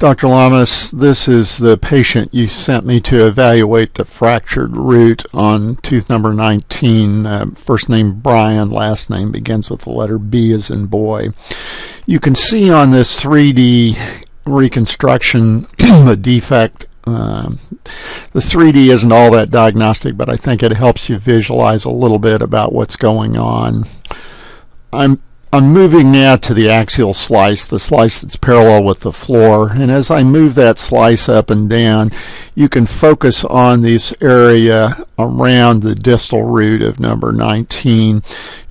Dr. Lamas, this is the patient you sent me to evaluate the fractured root on tooth number 19. First name Brian, last name begins with the letter B as in boy. You can see on this 3D reconstruction the defect. The 3D isn't all that diagnostic, but I think it helps you visualize a little bit about what's going on. I'm moving now to the axial slice, the slice that's parallel with the floor, and as I move that slice up and down, you can focus on this area around the distal root of number 19,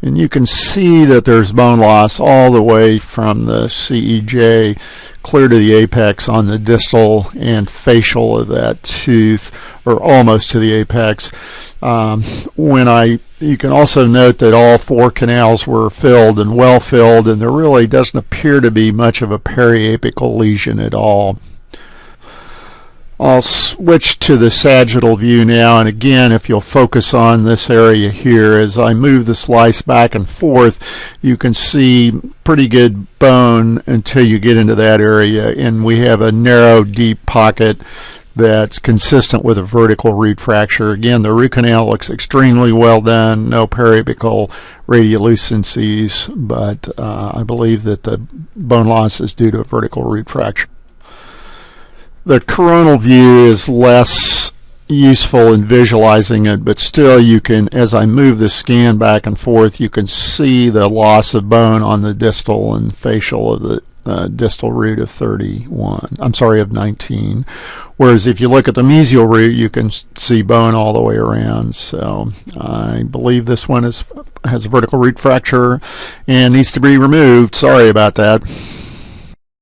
and you can see that there's bone loss all the way from the CEJ clear to the apex on the distal and facial of that tooth, or almost to the apex. You can also note that all 4 canals were filled and well filled, and there really doesn't appear to be much of a periapical lesion at all. I'll switch to the sagittal view now, and again, if you'll focus on this area here, as I move the slice back and forth, you can see pretty good bone until you get into that area, and we have a narrow, deep pocket that's consistent with a vertical root fracture. Again, the root canal looks extremely well done, no periapical radiolucencies, but I believe that the bone loss is due to a vertical root fracture. The coronal view is less useful in visualizing it, but still you can, as I move the scan back and forth, you can see the loss of bone on the distal and facial of the distal root of 19. Whereas if you look at the mesial root, you can see bone all the way around. So I believe this one has a vertical root fracture and needs to be removed. Sorry about that.